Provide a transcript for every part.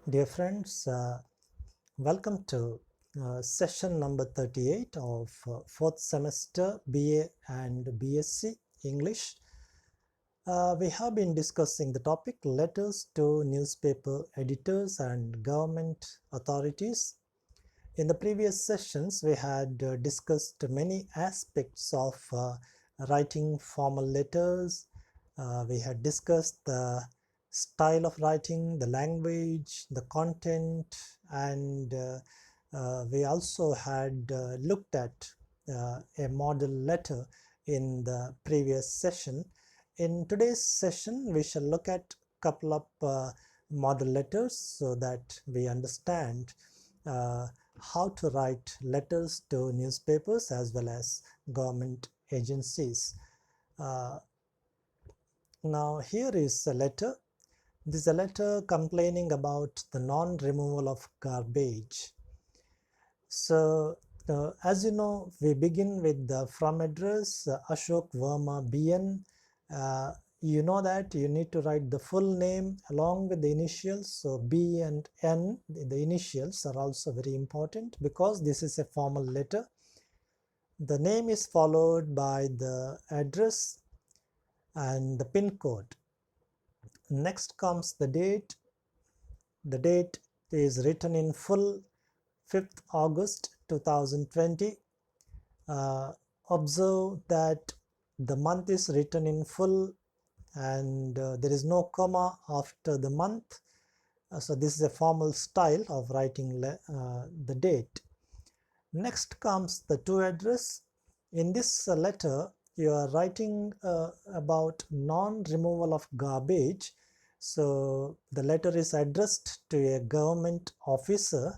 Dear friends, welcome to session number 38 of fourth semester BA and BSc English. We have been discussing the topic letters to newspaper editors and government authorities. In the previous sessions, we had discussed many aspects of writing formal letters. We had discussed the style of writing, the language, the content, and we also had looked at a model letter in the previous session. In today's session, we shall look at a couple of model letters so that we understand uh, how to write letters to newspapers as well as government agencies. Uh, Now here is a letter. This is a letter complaining about the non-removal of garbage. So as you know, we begin with the from address Ashok Verma BN. You know that you need to write the full name along with the initials. So B and N, the initials are also very important because this is a formal letter. The name is followed by the address and the pin code. Next comes the date. The date is written in full 5th August 2020. Observe that the month is written in full and there is no comma after the month. So this is a formal style of writing the date. Next comes the to address. In this letter, you are writing about non-removal of garbage. So the letter is addressed to a government official,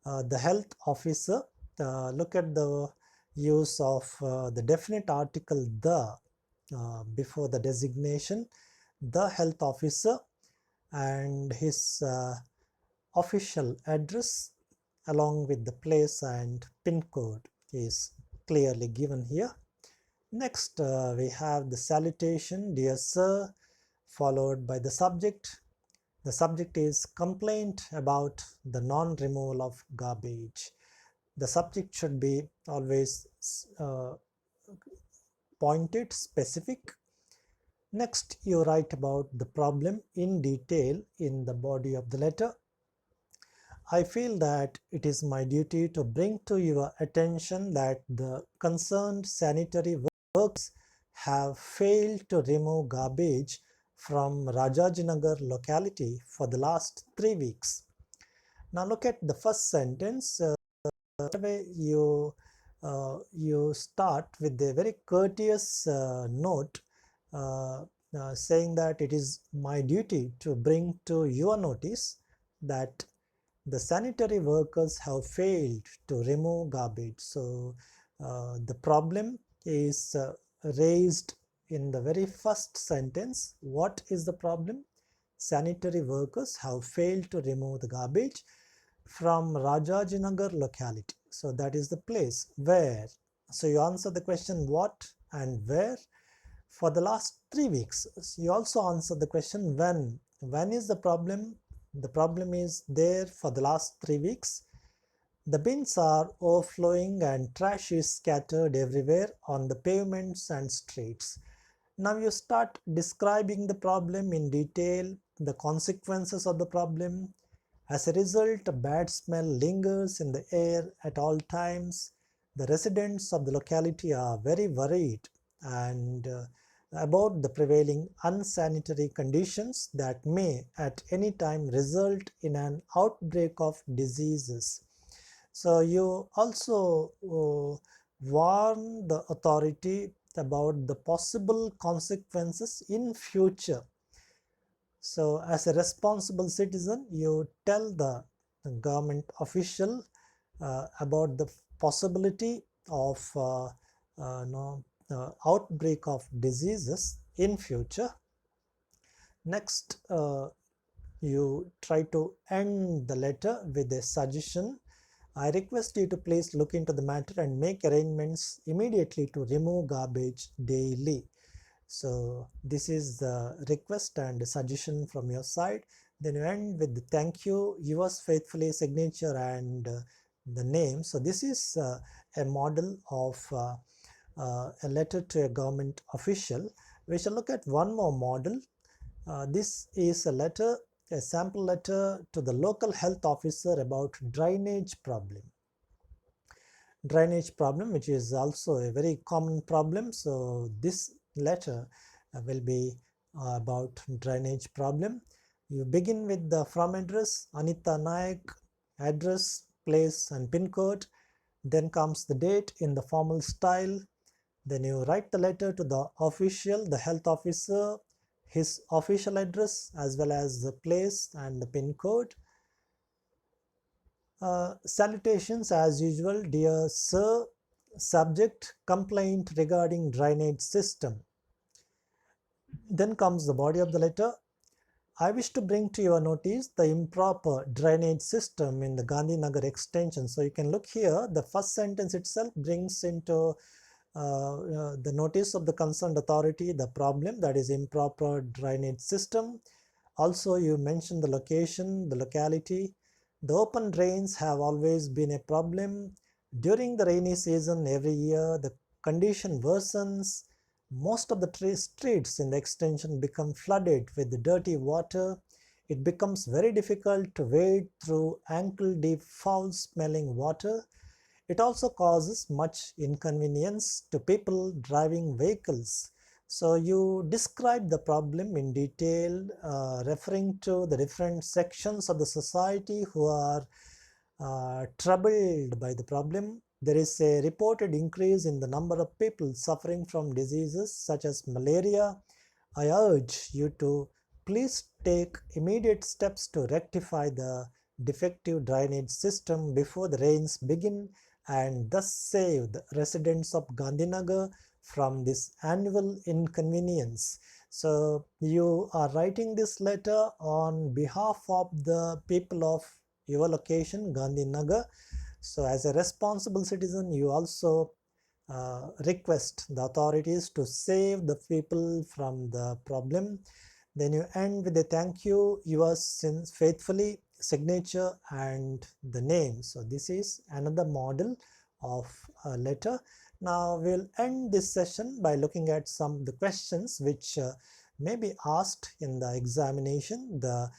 the health officer. Look at the use of the definite article the before the designation, the health officer, and his official address along with the place and pin code is clearly given here. Next, we have the salutation, dear sir, followed by the subject. The subject is complaint about the non-removal of garbage. The subject should be always pointed, specific. Next, you write about the problem in detail in the body of the letter. I feel that it is my duty to bring to your attention that the concerned sanitary workers have failed to remove garbage from Rajajinagar locality for the last 3 weeks. Now look at the first sentence. You start with a very courteous note saying that it is my duty to bring to your notice that the sanitary workers have failed to remove garbage. So the problem is raised in the very first sentence. What is the problem? Sanitary workers have failed to remove the garbage from Rajajinagar locality. So that is the place where. So you answer the question what and where for the last 3 weeks. So you also answer the question when. When is the problem? The problem is there for the last 3 weeks. The bins are overflowing and trash is scattered everywhere on the pavements and streets. Now you start describing the problem in detail, the consequences of the problem. As a result, a bad smell lingers in the air at all times. The residents of the locality are very worried and about the prevailing unsanitary conditions that may at any time result in an outbreak of diseases. So you also warn the authority about the possible consequences in future. So as a responsible citizen, you tell the government official about the possibility of outbreak of diseases in future. Next, you try to end the letter with a suggestion. I request you to please look into the matter and make arrangements immediately to remove garbage daily. So this is the request and suggestion from your side. Then you end with the thank you, yours faithfully, signature, and the name. So this is a model of a letter to a government official. We shall look at one more model. This is a letter, a sample letter to the local health officer about drainage problem. Drainage problem, which is also a very common problem. So this letter will be about drainage problem. You begin with the from address, Anita Naik, address, place and pin code. Then comes the date in the formal style. Then you write the letter to the official, the health officer, his official address as well as the place and the pin code. Salutations as usual, dear sir, subject complaint regarding drainage system. Then comes the body of the letter. I wish to bring to your notice the improper drainage system in the Gandhinagar extension. So you can look here, the first sentence itself brings into the notice of the concerned authority the problem, that is improper drainage system. Also you mention the location, the locality. The open drains have always been a problem. During the rainy season every year the condition worsens. Most of the streets in the extension become flooded with dirty water. It becomes very difficult to wade through ankle-deep foul-smelling water. It also causes much inconvenience to people driving vehicles. So you describe the problem in detail, referring to the different sections of the society who are troubled by the problem. There is a reported increase in the number of people suffering from diseases such as malaria. I urge you to please take immediate steps to rectify the defective drainage system before the rains begin and thus save the residents of Gandhinagar from this annual inconvenience. So you are writing this letter on behalf of the people of your location, Gandhinagar. So as a responsible citizen, you also request the authorities to save the people from the problem. Then you end with a thank you, yours faithfully, signature and the name. So this is another model of a letter. Now we'll end this session by looking at some of the questions which may be asked in the examination, the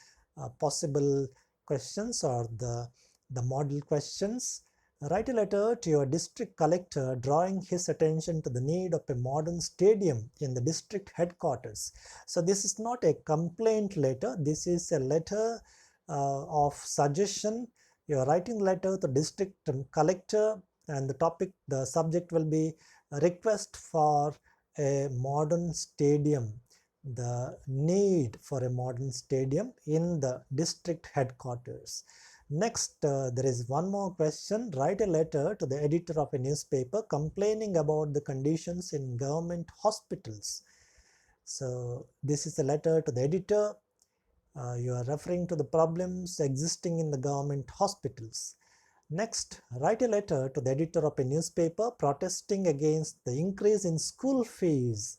possible questions or the model questions. Write a letter to your district collector drawing his attention to the need of a modern stadium in the district headquarters. So this is not a complaint letter, this is a letter of suggestion. You are writing letter to district collector and the topic, the subject will be a request for a modern stadium, the need for a modern stadium in the district headquarters. Next, there is one more question. Write a letter to the editor of a newspaper complaining about the conditions in government hospitals. So this is a letter to the editor. You are referring to the problems existing in the government hospitals. Next, write a letter to the editor of a newspaper protesting against the increase in school fees.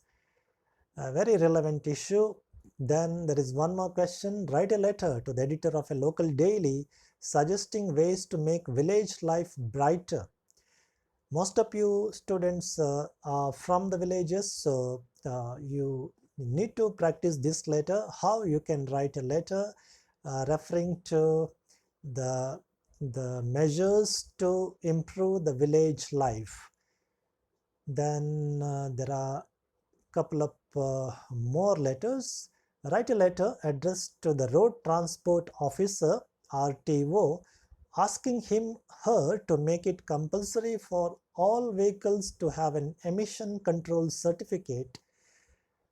A very relevant issue. Then there is one more question. Write a letter to the editor of a local daily suggesting ways to make village life brighter. Most of you students are from the villages, so you need to practice this letter, how you can write a letter referring to the measures to improve the village life. Then there are a couple of more letters. Write a letter addressed to the road transport officer RTO asking her to make it compulsory for all vehicles to have an emission control certificate.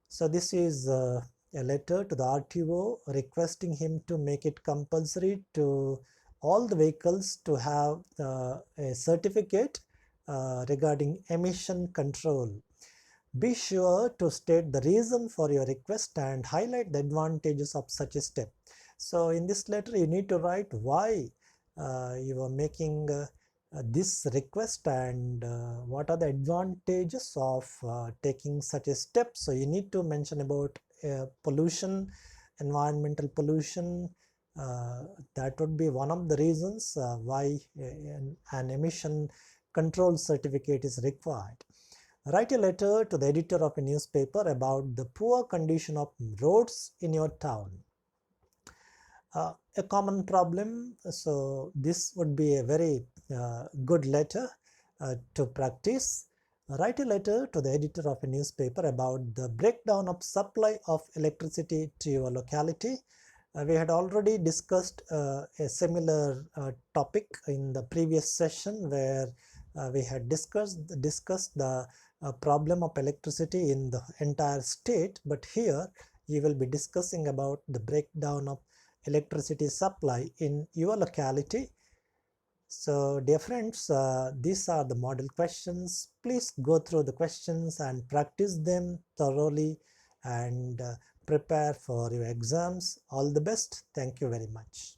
So this is a letter to the RTO requesting him to make it compulsory to all the vehicles to have a certificate regarding emission control. Be sure to state the reason for your request and highlight the advantages of such a step. So in this letter you need to write why you are making this request and what are the advantages of taking such a step. So you need to mention about pollution, environmental pollution. That would be one of the reasons why an emission control certificate is required. Write a letter to the editor of a newspaper about the poor condition of roads in your town. A common problem, so this would be a very good letter to practice. Write a letter to the editor of a newspaper about the breakdown of supply of electricity to your locality. We had already discussed a similar topic in the previous session, where we had discussed the problem of electricity in the entire state, but here you will be discussing about the breakdown of electricity supply in your locality. So dear friends, these are the model questions. Please go through the questions and practice them thoroughly, and prepare for your exams. All the best. Thank you very much.